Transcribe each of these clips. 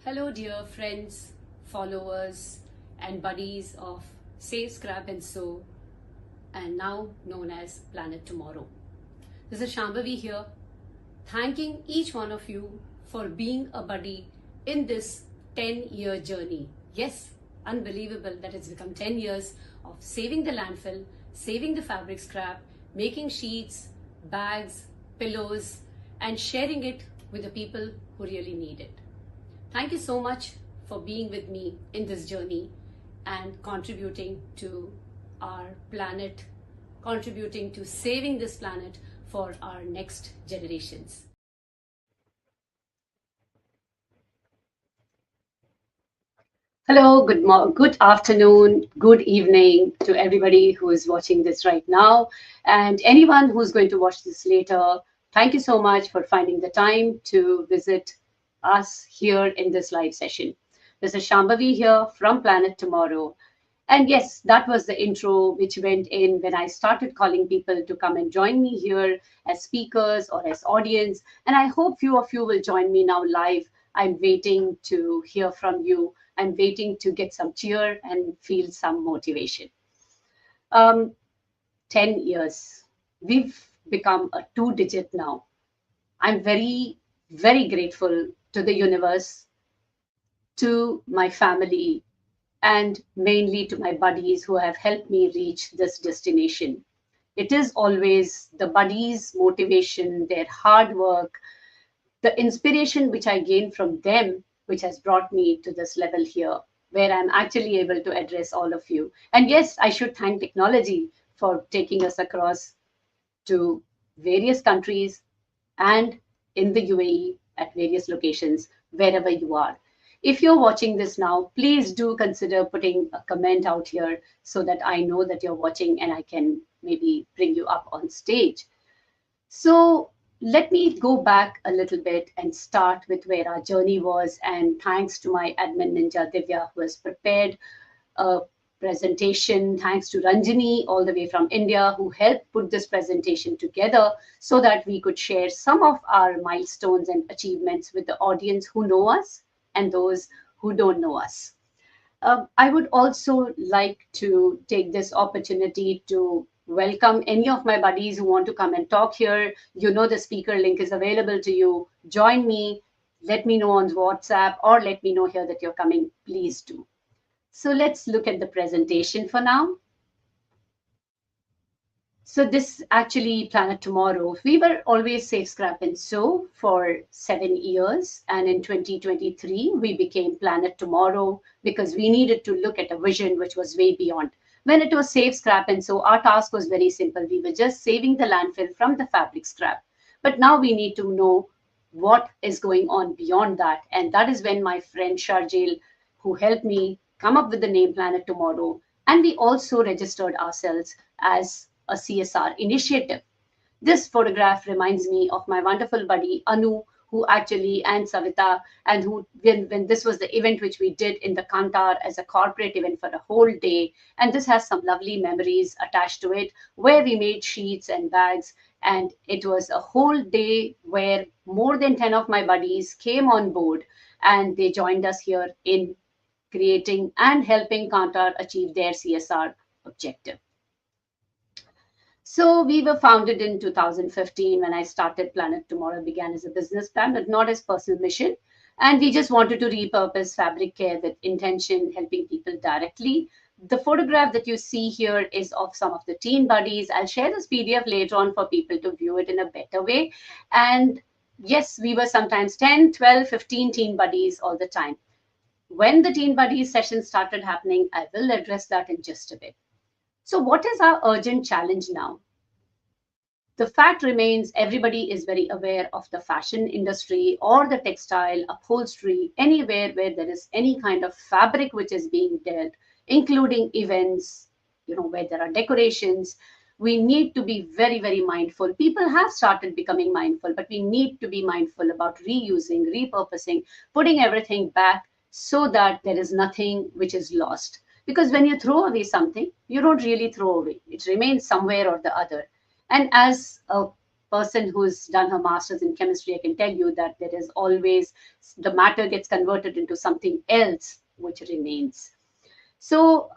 Hello, dear friends, followers, and buddies of Save, Scrap, and Sew, and now known as Planet Tomorrow. This is Shambavi here, thanking each one of you for being a buddy in this 10-year journey. Yes, unbelievable that it's become 10 years of saving the landfill, saving the fabric scrap, making sheets, bags, pillows, and sharing it with the people who really need it. Thank you so much for being with me in this journey and contributing to our planet, contributing to saving this planet for our next generations. Hello, good afternoon, good evening to everybody who is watching this right now, and anyone who's going to watch this later. Thank you so much for finding the time to visit us here in this live session. This is Shambavi here from Planet Tomorrow. And yes, that was the intro which went in when I started calling people to come and join me here as speakers or as audience. And I hope few of you will join me now live. I'm waiting to hear from you. I'm waiting to get some cheer and feel some motivation. Um, 10 years. We've become a two-digit now. I'm very, very grateful to the universe, to my family, and mainly to my buddies who have helped me reach this destination. It is always the buddies' motivation, their hard work, the inspiration which I gain from them, which has brought me to this level here, where I'm actually able to address all of you. And yes, I should thank technology for taking us across to various countries and in the UAE at various locations, wherever you are. If you're watching this now, please do consider putting a comment out here so that I know that you're watching and I can maybe bring you up on stage. So let me go back a little bit and start with where our journey was. And thanks to my admin ninja Divya, who has prepared a presentation. Thanks to Ranjini, all the way from India, who helped put this presentation together so that we could share some of our milestones and achievements with the audience who know us and those who don't know us. I would also like to take this opportunity to welcome any of my buddies who want to come and talk here. You know, the speaker link is available to you. Join me. Let me know on WhatsApp or let me know here that you're coming. Please do. So let's look at the presentation for now. So this actually Planet Tomorrow. We were always Save, Scrap, and Sew for 7 years. And in 2023, we became Planet Tomorrow because we needed to look at a vision which was way beyond. When it was Save, Scrap, and Sew, our task was very simple. We were just saving the landfill from the fabric scrap. But now we need to know what is going on beyond that. And that is when my friend Sharjil, who helped me come up with the name Planet Tomorrow, and we also registered ourselves as a CSR initiative. This photograph reminds me of my wonderful buddy Anu, who actually, and Savita, and who, when this was the event which we did in the Kantar as a corporate event for a whole day. And this has some lovely memories attached to it, where we made sheets and bags. And it was a whole day where more than 10 of my buddies came on board and they joined us here in creating and helping Kantar achieve their CSR objective. So we were founded in 2015 when I started Planet Tomorrow, began as a business plan, but not as personal mission. And we just wanted to repurpose fabric care with intention, helping people directly. The photograph that you see here is of some of the teen buddies. I'll share this PDF later on for people to view it in a better way. And yes, we were sometimes 10, 12, 15 teen buddies all the time. When the teen buddies session started happening, I will address that in just a bit. So what is our urgent challenge now? The fact remains everybody is very aware of the fashion industry or the textile, upholstery, anywhere where there is any kind of fabric which is being dealt, including events, where there are decorations. We need to be very, very mindful. People have started becoming mindful, but we need to be mindful about reusing, repurposing, putting everything back so that there is nothing which is lost. Because when you throw away something, you don't really throw away. It remains somewhere or the other. And as a person who's done her master's in chemistry, I can tell you that there is always the matter gets converted into something else which remains. So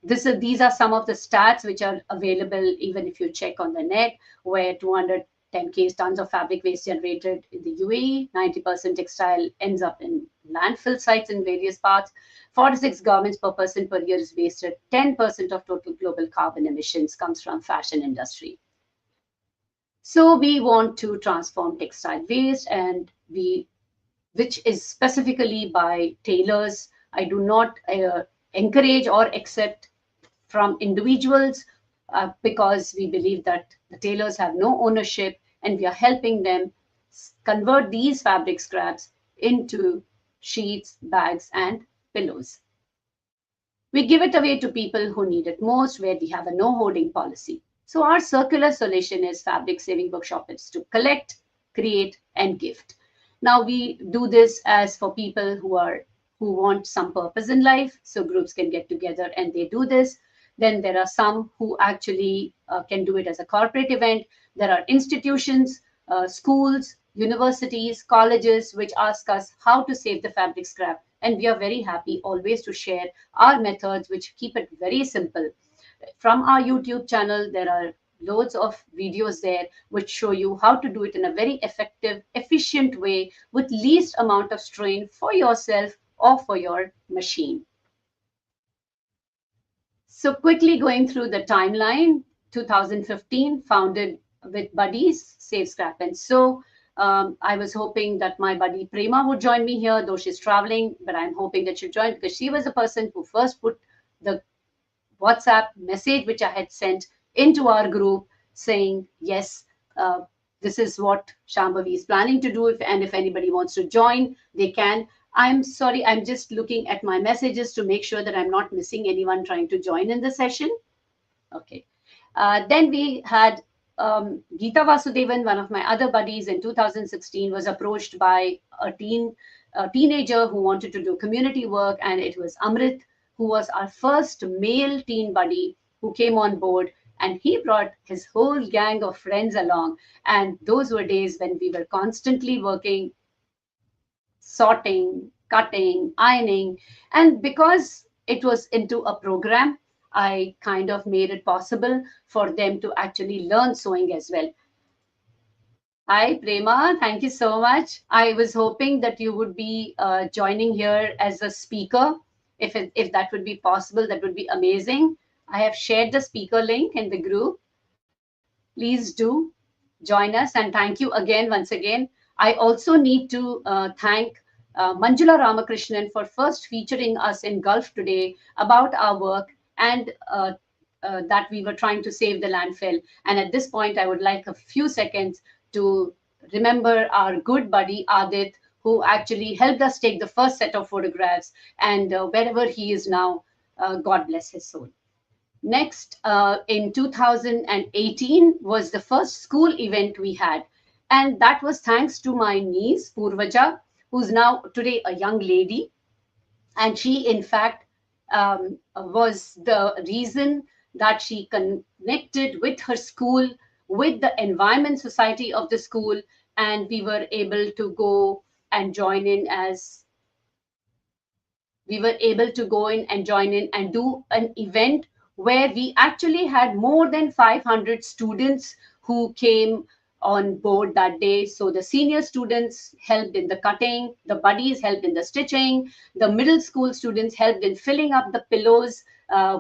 these are some of the stats which are available even if you check on the net, where 210K tons of fabric waste generated in the UAE, 90% textile ends up in landfill sites in various parts, 46 garments per person per year is wasted, 10% of total global carbon emissions comes from fashion industry. So we want to transform textile waste, and we which is specifically by tailors. I do not encourage or accept from individuals because we believe that the tailors have no ownership, and we are helping them convert these fabric scraps into sheets, bags, and pillows. We give it away to people who need it most, where we have a no hoarding policy. So our circular solution is fabric saving bookshop is to collect, create, and gift. Now we do this as for people who want some purpose in life, so groups can get together and they do this. Then there are some who actually can do it as a corporate event. There are institutions, schools, universities, colleges, which ask us how to save the fabric scrap. And we are very happy always to share our methods, which keep it very simple. From our YouTube channel, there are loads of videos there which show you how to do it in a very effective, efficient way with least amount of strain for yourself or for your machine. So quickly going through the timeline, 2015, founded with buddies, Save Scrap and Sew. I was hoping that my buddy Prema would join me here, though she's traveling, but I'm hoping that she'll join because she was the person who first put the WhatsApp message which I had sent into our group saying, yes, this is what Shambavi is planning to do. And if anybody wants to join, they can. I'm sorry, I'm just looking at my messages to make sure that I'm not missing anyone trying to join in the session. Okay. Then we had Geeta Vasudevan, one of my other buddies in 2016, was approached by a teenager who wanted to do community work, and it was Amrit, who was our first male teen buddy who came on board, and he brought his whole gang of friends along. And those were days when we were constantly working, sorting, cutting, ironing. And because it was into a program, I kind of made it possible for them to actually learn sewing as well. Hi, Prema. Thank you so much. I was hoping that you would be joining here as a speaker. If that would be possible, that would be amazing. I have shared the speaker link in the group. Please do join us, and thank you again, once again. I also need to thank Manjula Ramakrishnan for first featuring us in Gulf today about our work and that we were trying to save the landfill. And at this point, I would like a few seconds to remember our good buddy Adit, who actually helped us take the first set of photographs. And wherever he is now, God bless his soul. Next, in 2018 was the first school event we had. And that was thanks to my niece, Purvaja, who's now today a young lady. And she, in fact, was the reason that she connected with her school, with the environment society of the school, and we were able to go and join in as we were able to go in and join in and do an event where we actually had more than 500 students who came on board that day. So the senior students helped in the cutting, the buddies helped in the stitching, the middle school students helped in filling up the pillows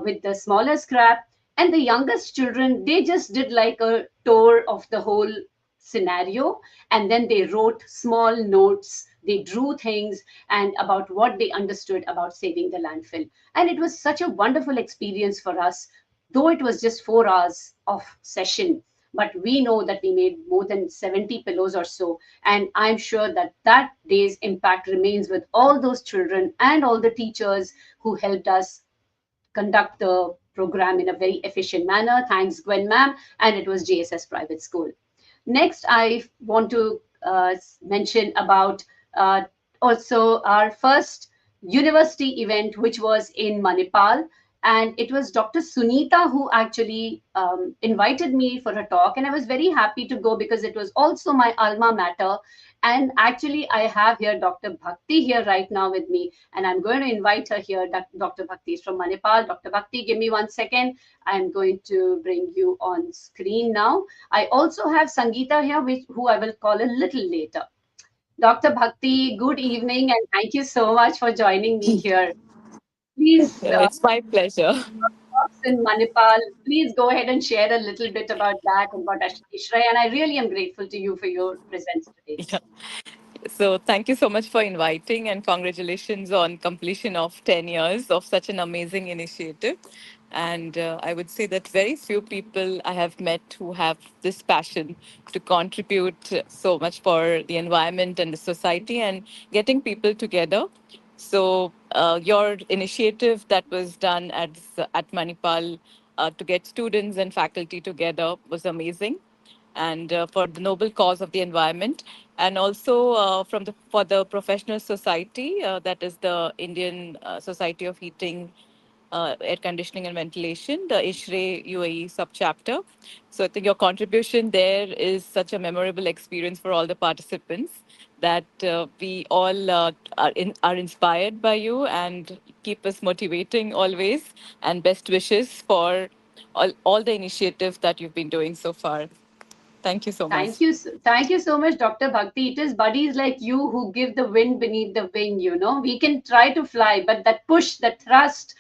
with the smaller scrap, and the youngest children, they just did like a tour of the whole scenario, and then they wrote small notes, they drew things and about what they understood about saving the landfill. And it was such a wonderful experience for us, though it was just 4 hours of session, but we know that we made more than 70 pillows or so, and I'm sure that that day's impact remains with all those children and all the teachers who helped us conduct the program in a very efficient manner. Thanks, Gwen ma'am, and it was JSS Private School. Next, I want to mention about also our first university event, which was in Manipal. And it was Dr. Sunita who actually invited me for a talk. And I was very happy to go because it was also my alma mater. And actually, I have here Dr. Bhakti here right now with me, and I'm going to invite her here. Dr. Bhakti is from Manipal. Dr. Bhakti, give me 1 second. I'm going to bring you on screen now. I also have Sangeeta here, who I will call a little later. Dr. Bhakti, good evening, and thank you so much for joining me here. Please, It's my pleasure. in Manipal, please go ahead and share a little bit about that and about Ishray. And I really am grateful to you for your presence today. Yeah. So thank you so much for inviting and congratulations on completion of 10 years of such an amazing initiative. And I would say that very few people I have met who have this passion to contribute so much for the environment and the society and getting people together. So your initiative that was done at Manipal to get students and faculty together was amazing, and for the noble cause of the environment, and also from the for the professional society, that is the Indian Society of Heating, Air Conditioning and Ventilation, the ISHRE UAE subchapter. So I think your contribution there is such a memorable experience for all the participants that we all are inspired by you and keep us motivating always. And best wishes for all the initiatives that you've been doing so far. Thank you so much. Thank you so much, Dr. Bhakti. It is buddies like you who give the wind beneath the wing. We can try to fly, but that push, that thrust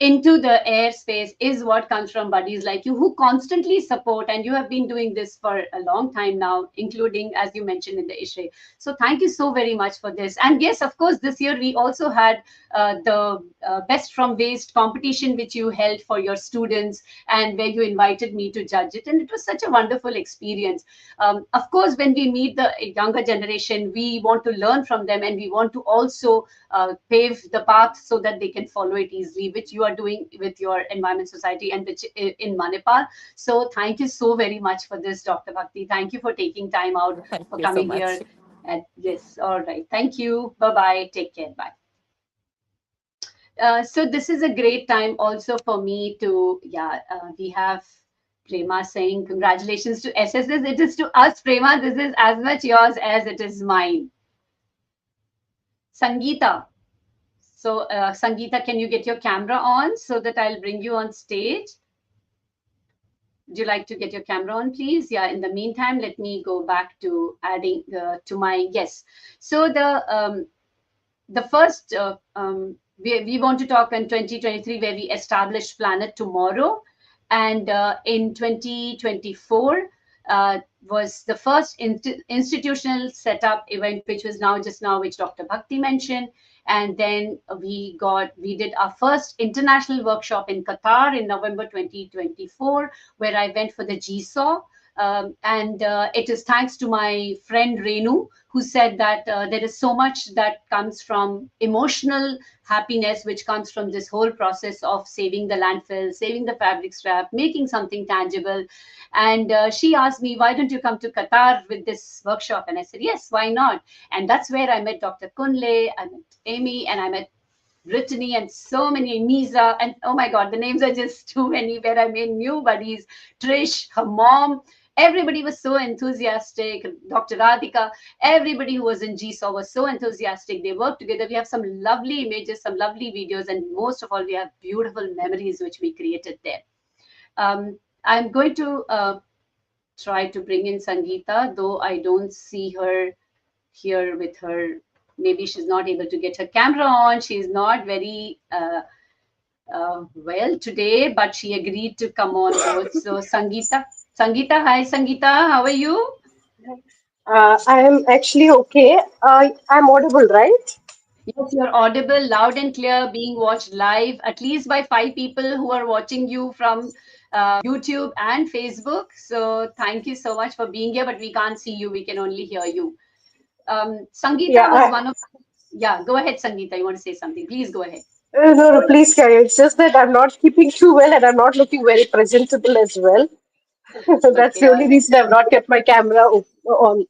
into the airspace is what comes from buddies like you who constantly support, and you have been doing this for a long time now, including, as you mentioned, in the ISHRE. So thank you so very much for this. And yes, of course, this year we also had the best from waste competition which you held for your students, and where you invited me to judge it, and it was such a wonderful experience. Of course, when we meet the younger generation, we want to learn from them, and we want to also pave the path so that they can follow it easily, which you are doing with your Environment Society and which in Manipal. So thank you so very much for this, Dr. Bhakti. Thank you for taking time out Thank for you so coming much. here. And yes, all right. Thank you. Bye bye. Take care. Bye. So this is a great time also for me to, yeah, we have Prema saying congratulations to SSS. It is to us, Prema. This is as much yours as it is mine. Sangeeta. So, Sangeeta, can you get your camera on so that I'll bring you on stage? Would you like to get your camera on, please? Yeah, in the meantime, let me go back to adding to my, yes. So the first, we want to talk in 2023 where we established Planet Tomorrow. And in 2024 was the first institutional setup event, which was just now, which Dr. Bhakti mentioned. And then we did our first international workshop in Qatar in November 2024, where I went for the GSAW. And it is thanks to my friend Renu, who said that there is so much that comes from emotional happiness, which comes from this whole process of saving the landfill, saving the fabric scrap, making something tangible. And she asked me, why don't you come to Qatar with this workshop? And I said, yes, why not? And that's where I met Dr. Kunle, I met Amy, and I met Brittany, and so many, Misa, and oh my God, the names are just too many, where I made new buddies, Trish, her mom. Everybody was so enthusiastic. Dr. Radhika, everybody who was in GSAW was so enthusiastic. They worked together. We have some lovely images, some lovely videos, and most of all, we have beautiful memories which we created there. I'm going to try to bring in Sangeeta, though I don't see her here with her. Maybe she's not able to get her camera on. She's not very well today, but she agreed to come on board. So, Sangeeta, hi, Sangeeta, how are you? I am actually okay. I'm audible, right? Yes, you're audible, loud and clear, being watched live, at least by 5 people who are watching you from YouTube and Facebook. So, thank you so much for being here, but we can't see you, we can only hear you. Yeah. Sangeeta was one of, yeah, go ahead, Sangeeta. You want to say something? Please go ahead. No, no, please carry. It's just that I'm not keeping too well and I'm not looking very presentable as well. That's Okay, the all only right. reason I've not kept my camera on.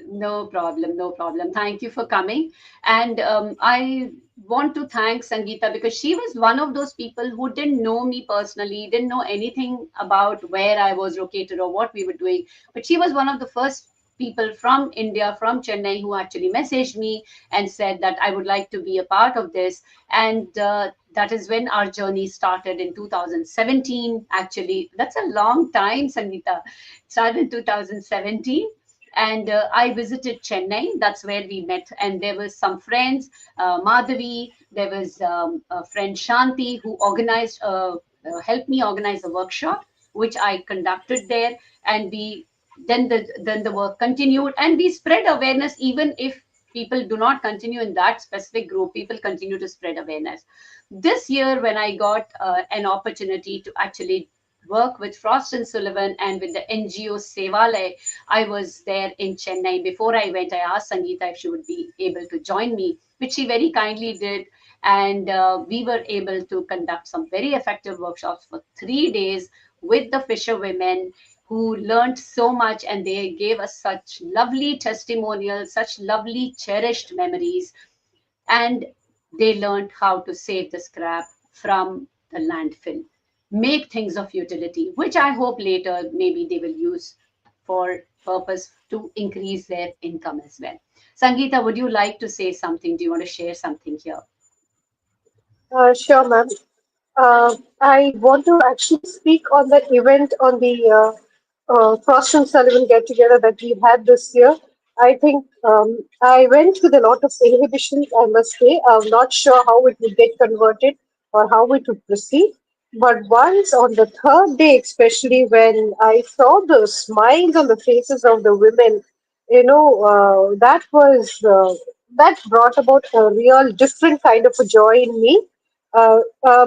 No problem, no problem. Thank you for coming. And I want to thank Sangeeta because she was one of those people who didn't know me personally, didn't know anything about where I was located or what we were doing. But she was one of the first people from India, from Chennai, who actually messaged me and said that I would like to be a part of this. And that is when our journey started in 2017. Actually, that's a long time, Sangeeta. It started in 2017, and I visited Chennai. That's where we met, and there was some friends, Madhavi. There was a friend Shanti who helped me organize a workshop, which I conducted there, and we then the work continued, and we spread awareness. Even if people do not continue in that specific group, people continue to spread awareness. This year, when I got an opportunity to actually work with Frost and Sullivan and with the NGO Sevale, I was there in Chennai. Before I went, I asked Sangeeta if she would be able to join me, which she very kindly did. And we were able to conduct some very effective workshops for 3 days with the fisher women who learned so much, and they gave us such lovely testimonials, such lovely cherished memories, and they learned how to save the scrap from the landfill, make things of utility, which I hope later maybe they will use for purpose to increase their income as well. Sangeeta, would you like to say something? Do you want to share something here? Sure, ma'am. I want to actually speak on the event on the Frost and Sullivan get together that we had this year. I think I went with a lot of inhibitions, I must say. I'm not sure how it would get converted or how it would proceed. But once on the third day, especially when I saw the smiles on the faces of the women, that brought about a real different kind of a joy in me. Uh, uh,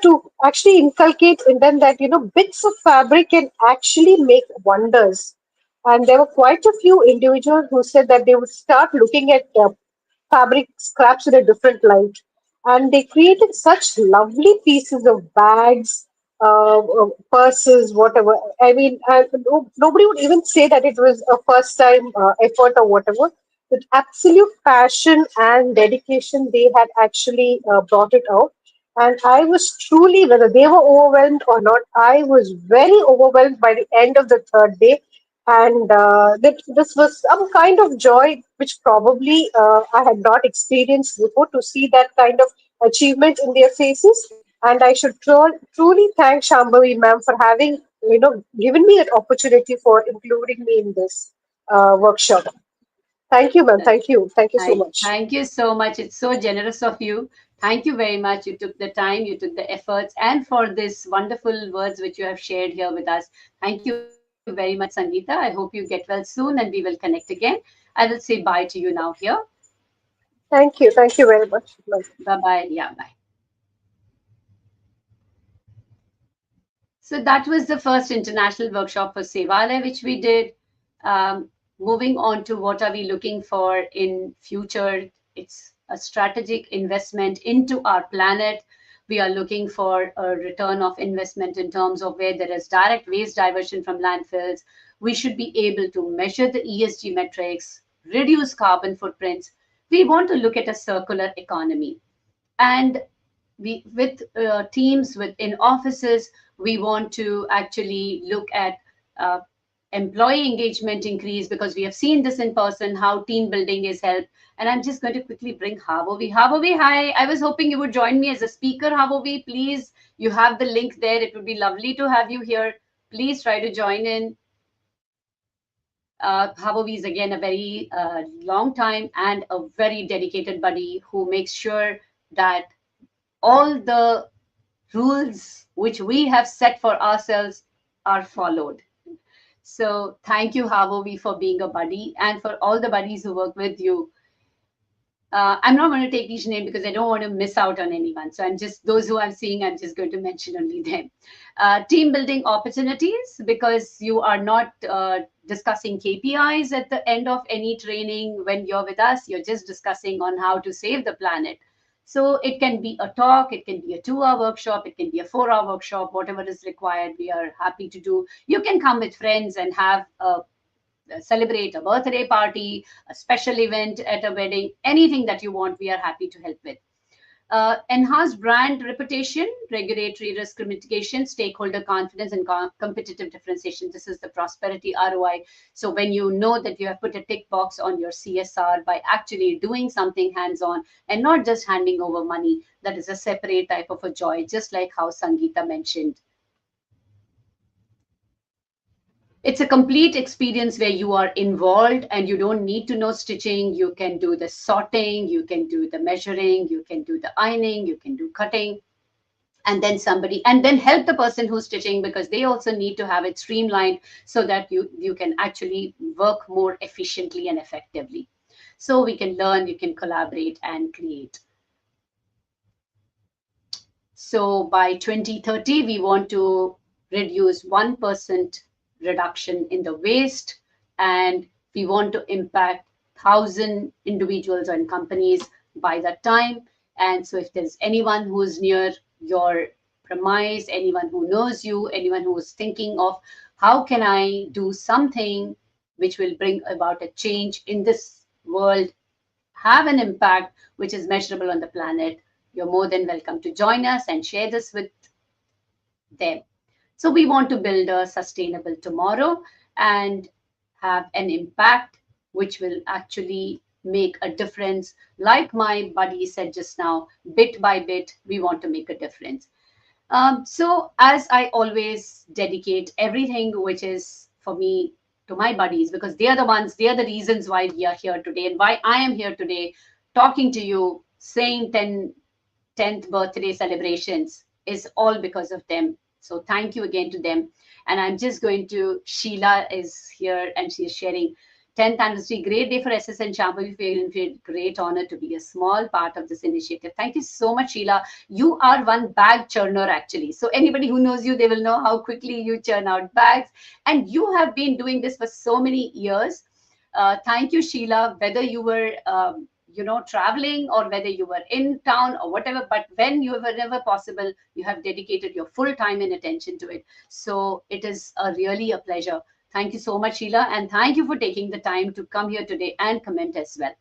to actually inculcate in them that bits of fabric can actually make wonders. And there were quite a few individuals who said that they would start looking at fabric scraps in a different light. And they created such lovely pieces of bags, purses, whatever. I mean, nobody would even say that it was a first time effort or whatever. With absolute passion and dedication, they had actually brought it out. And I was truly, whether they were overwhelmed or not, I was very overwhelmed by the end of the third day. And this was some kind of joy which probably I had not experienced before, to see that kind of achievement in their faces. And I should truly thank Shambavi ma'am for having given me that opportunity for including me in this workshop. Thank you, ma'am. Thank you so much. Thank you so much. It's so generous of you. Thank you very much. You took the time, you took the efforts, and for this wonderful words which you have shared here with us. Thank you very much, Sangeeta. I hope you get well soon and we will connect again. I will say bye to you now here. Thank you very much. Bye bye. Yeah, bye. So that was the first international workshop for Sevale, which we did. Moving on to what are we looking for in future? It's a strategic investment into our planet. We are looking for a return of investment in terms of where there is direct waste diversion from landfills. We should be able to measure the ESG metrics, reduce carbon footprints. We want to look at a circular economy, and we with teams within offices, we want to actually look at uh, employee engagement increase, because we have seen this in person how team building is helped. And I'm just going to quickly bring Havovi. Hi, I was hoping you would join me as a speaker. Havovi, please, you have the link there. It would be lovely to have you here. Please try to join in. Havovi is again a very long time and a very dedicated buddy who makes sure that all the rules which we have set for ourselves are followed. So thank you, Havovi, for being a buddy, and for all the buddies who work with you. I'm not going to take each name because I don't want to miss out on anyone. So I'm just, those who I'm seeing, I'm just going to mention only them. Team building opportunities, because you are not discussing KPIs at the end of any training when you're with us. You're just discussing on how to save the planet. So it can be a talk, it can be a 2 hour workshop, it can be a 4 hour workshop, whatever is required, we are happy to do. You can come with friends and have a celebrate a birthday party, a special event at a wedding, anything that you want, we are happy to help with. Enhanced brand reputation, regulatory risk mitigation, stakeholder confidence, and competitive differentiation. This is the prosperity ROI. So when you know that you have put a tick box on your CSR by actually doing something hands-on and not just handing over money, that is a separate type of a joy, just like how Sangeeta mentioned. It's a complete experience where you are involved and you don't need to know stitching. You can do the sorting, you can do the measuring, you can do the ironing, you can do cutting, and then somebody and then help the person who's stitching, because they also need to have it streamlined so that you can actually work more efficiently and effectively. So we can learn, you can collaborate and create. So by 2030, we want to reduce 1% reduction in the waste, and we want to impact 1,000 individuals and companies by that time. And so if there's anyone who's near your premise, anyone who knows you, anyone who is thinking of how can I do something which will bring about a change in this world, have an impact which is measurable on the planet, you're more than welcome to join us and share this with them. So, we want to build a sustainable tomorrow and have an impact which will actually make a difference. Like my buddy said just now, bit by bit, we want to make a difference. So, as I always dedicate everything which is for me to my buddies, because they are the ones, they are the reasons why we are here today and why I am here today talking to you, saying 10th birthday celebrations is all because of them. So thank you again to them. And I'm just going to, Sheila is here and she is sharing 10th anniversary, great day for SS and Shambavi. Feel great honor to be a small part of this initiative. Thank you so much, Sheila. You are one bag churner actually. So anybody who knows you, they will know how quickly you churn out bags. And you have been doing this for so many years. Thank you, Sheila, whether you were traveling or whether you were in town or whatever, but when you whenever possible, you have dedicated your full time and attention to it. So it is really a pleasure. Thank you so much, Sheila, and thank you for taking the time to come here today and comment as well.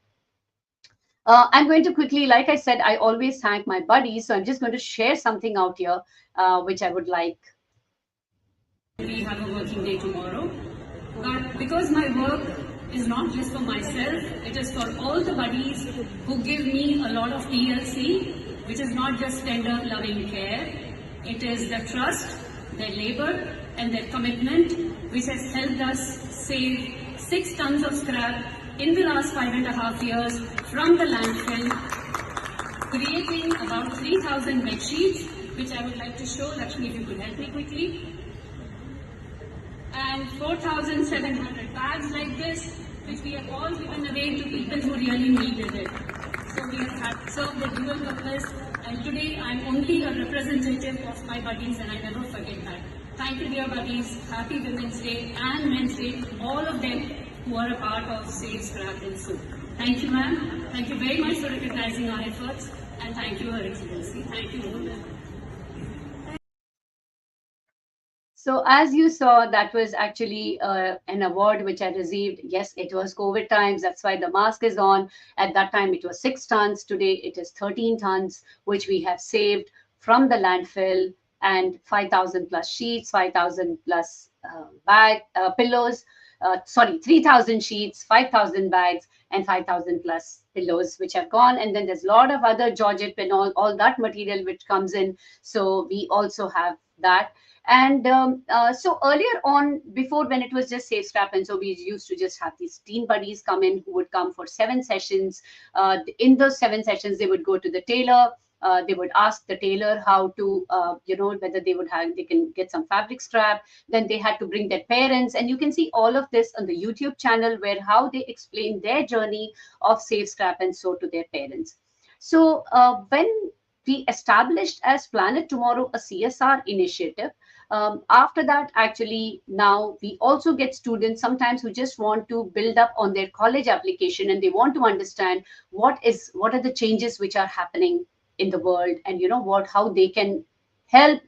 I'm going to quickly, like I said, I always thank my buddies, so I'm just going to share something out here, which I would like. We have a working day tomorrow. But because my work is not just for myself, it is for all the buddies who give me a lot of TLC, which is not just tender, loving care. It is their trust, their labor, and their commitment, which has helped us save 6 tons of scrap in the last 5.5 years from the landfill, creating about 3,000 bed sheets, which I would like to show. Lakshmi, if you could help me quickly. And 4,700 bags like this, which we have all given away to people who really needed it. So we have served the dual purpose, and today I'm only a representative of my buddies, and I never forget that. Thank you, dear buddies. Happy Women's Day and Men's Day, all of them who are a part of Save Scrap and Soup. Thank you, ma'am. Thank you very much for recognizing our efforts, and thank you, Her Excellency. Thank you. So as you saw, that was actually an award which I received. Yes, it was COVID times. That's why the mask is on. At that time, it was 6 tons. Today, it is 13 tons, which we have saved from the landfill, and 5,000 plus sheets, 5,000 plus pillows. 3,000 sheets, 5,000 bags, and 5,000 plus pillows, which have gone. And then there's a lot of other georgette and all that material which comes in. So we also have that. And so earlier on, before when it was just Safe Scrap, and so we used to just have these teen buddies come in who would come for 7 sessions. In those 7 sessions, they would go to the tailor. They would ask the tailor how to, whether they can get some fabric scrap. Then they had to bring their parents. And you can see all of this on the YouTube channel where how they explain their journey of Safe Scrap and Sew to their parents. So when we established as Planet Tomorrow a CSR initiative, after that, actually, now we also get students sometimes who just want to build up on their college application and they want to understand what are the changes which are happening in the world, and how they can help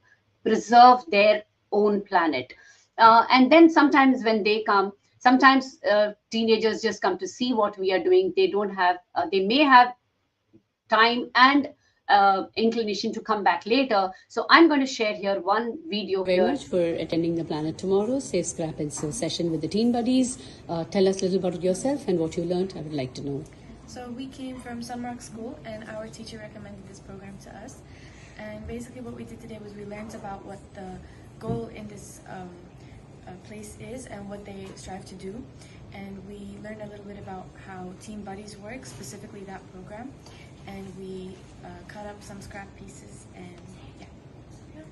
preserve their own planet. And then sometimes when they come, sometimes teenagers just come to see what we are doing. They don't have, they may have time and inclination to come back later. So I'm going to share here one video Very here. much for attending the Planet Tomorrow Safe Scrap and Sew session with the Teen Buddies. Tell us a little about yourself and what you learned. I would like to know. So we came from Sunrock School and our teacher recommended this program to us. And basically what we did today was we learned about what the goal in this place is and what they strive to do. And we learned a little bit about how Teen Buddies work, specifically that program. And we cut up some scrap pieces and yeah.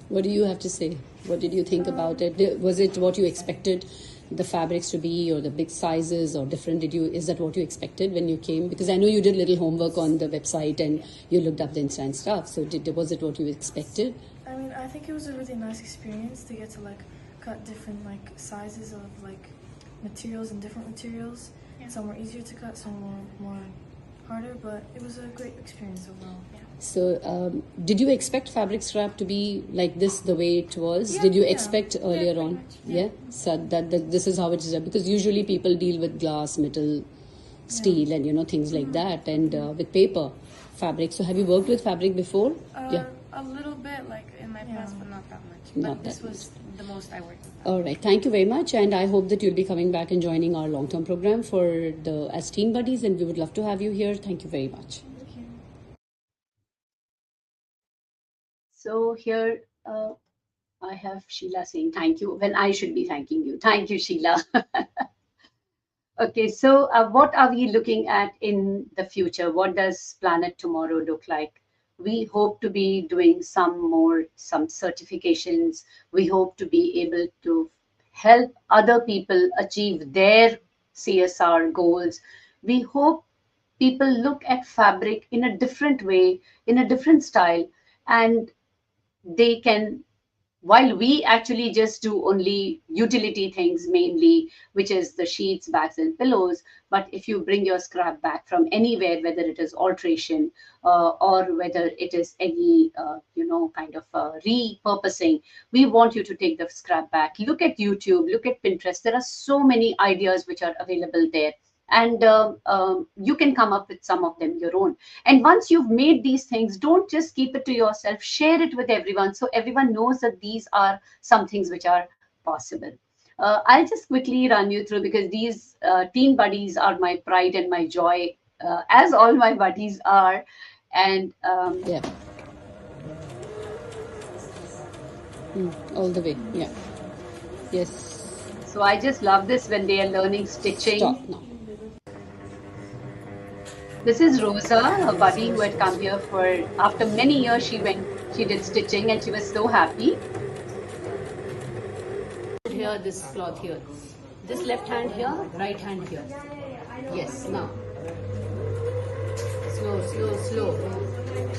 What do you have to say? What did you think about it? Was it what you expected the fabrics to be, or the big sizes, or different? Is that what you expected when you came? Because I know you did little homework on the website and you looked up the instant stuff. So was it what you expected? I mean, I think it was a really nice experience to get to like cut different like sizes of like materials and different materials. Yeah. Some were easier to cut, some were more harder, but it was a great experience overall. Yeah. So, did you expect fabric scrap to be like this, the way it was? Yeah, did you yeah. expect earlier Yeah, on? much. Yeah. So that this is how it is, because usually people deal with glass, metal, steel, and things like that, and with paper, fabric. So, have you worked with fabric before? A little bit, like in my past, but not that much. Not But this that was the most I worked with. All right. Thank you very much, and I hope that you'll be coming back and joining our long-term program for the as Teen Buddies, and we would love to have you here. Thank you very much. So here I have Sheila saying thank you when I should be thanking you. Thank you, Sheila. Okay, so what are we looking at in the future? What does Planet Tomorrow look like? We hope to be doing some certifications. We hope to be able to help other people achieve their CSR goals. We hope people look at fabric in a different way, in a different style, and they can, while we actually just do only utility things mainly, which is the sheets, bags, and pillows. But if you bring your scrap back from anywhere, whether it is alteration or whether it is any kind of repurposing, we want you to take the scrap back. Look at YouTube, look at Pinterest. There are so many ideas which are available there, and you can come up with some of them your own. And once you've made these things, don't just keep it to yourself, share it with everyone, so everyone knows that these are some things which are possible. I'll just quickly run you through, because these teen buddies are my pride and my joy, as all my buddies are. And Yeah. All the way. Yeah. Yes. so I just love this when they are learning stitching. Stop now. This is Rosa, a buddy who had come here for, after many years, she did stitching and she was so happy. Here, this cloth here. This left hand here, right hand here. Yes, now. Slow, slow, slow.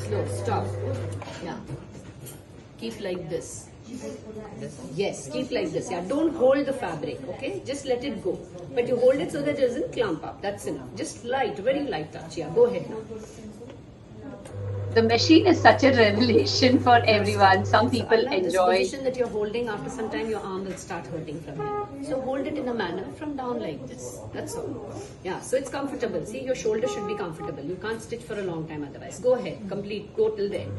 Slow, stop. Yeah. Keep like this. Yes, keep like this. Yeah, don't hold the fabric, okay? Just let it go. But you hold it so that it doesn't clump up. That's enough. Just light, very light touch. Yeah, go ahead now. The machine is such a revelation for everyone. Some people enjoy. This position that you're holding, after some time your arm will start hurting from it. So hold it in a manner from down like this. That's all. Yeah, so it's comfortable. See, your shoulder should be comfortable. You can't stitch for a long time otherwise. Go ahead, complete, go till the end.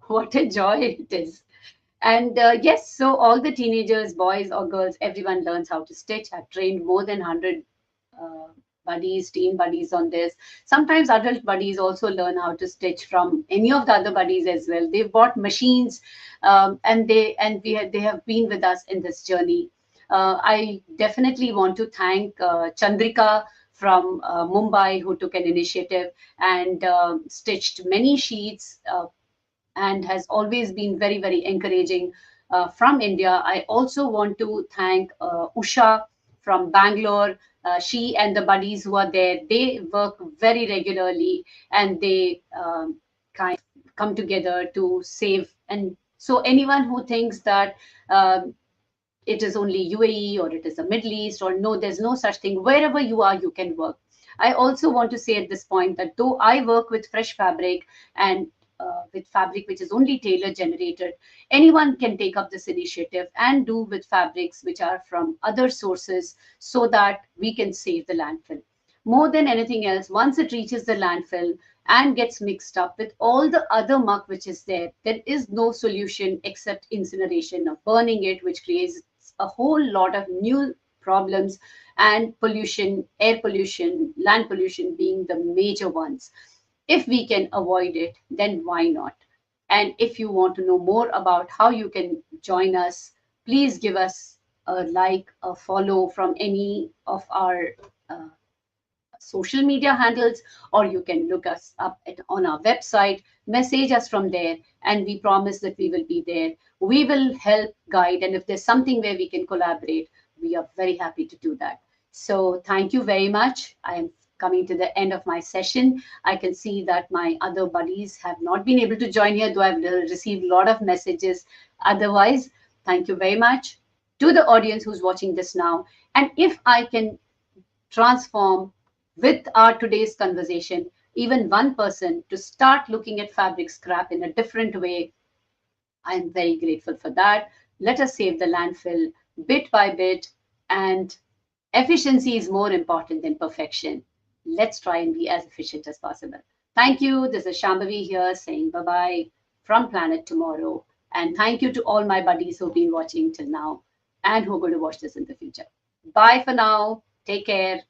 What a joy it is. And yes, so all the teenagers, boys or girls, everyone learns how to stitch. I've trained more than 100 buddies, teen buddies on this. Sometimes adult buddies also learn how to stitch from any of the other buddies as well. They've bought machines, and they have been with us in this journey. I definitely want to thank Chandrika from Mumbai, who took an initiative and stitched many sheets, and has always been very, very encouraging from India. I also want to thank Usha from Bangalore. She and the buddies who are there, they work very regularly, and they kind of come together to save. And so anyone who thinks that it is only UAE or it is the Middle East, or no, there's no such thing. Wherever you are, you can work. I also want to say at this point that though I work with fresh fabric and with fabric which is only tailor generated. Anyone can take up this initiative and do with fabrics which are from other sources so that we can save the landfill. More than anything else, once it reaches the landfill and gets mixed up with all the other muck which is there, there is no solution except incineration or burning it, which creates a whole lot of new problems and pollution, air pollution, land pollution being the major ones. If we can avoid it, then why not? And if you want to know more about how you can join us, please give us a like, a follow from any of our uh, social media handles, or you can look us up on our website, message us from there, and we promise that we will be there. We will help guide, and if there's something where we can collaborate, we are very happy to do that. So thank you very much. I am coming to the end of my session. I can see that my other buddies have not been able to join here, though I've received a lot of messages. Otherwise, thank you very much to the audience who's watching this now. And if I can transform with our today's conversation even one person to start looking at fabric scrap in a different way, I'm very grateful for that. Let us save the landfill bit by bit, and efficiency is more important than perfection. Let's try and be as efficient as possible. Thank you. This is Shambavi here saying bye bye from Planet Tomorrow. And thank you to all my buddies who've been watching till now and who are going to watch this in the future. Bye for now. Take care.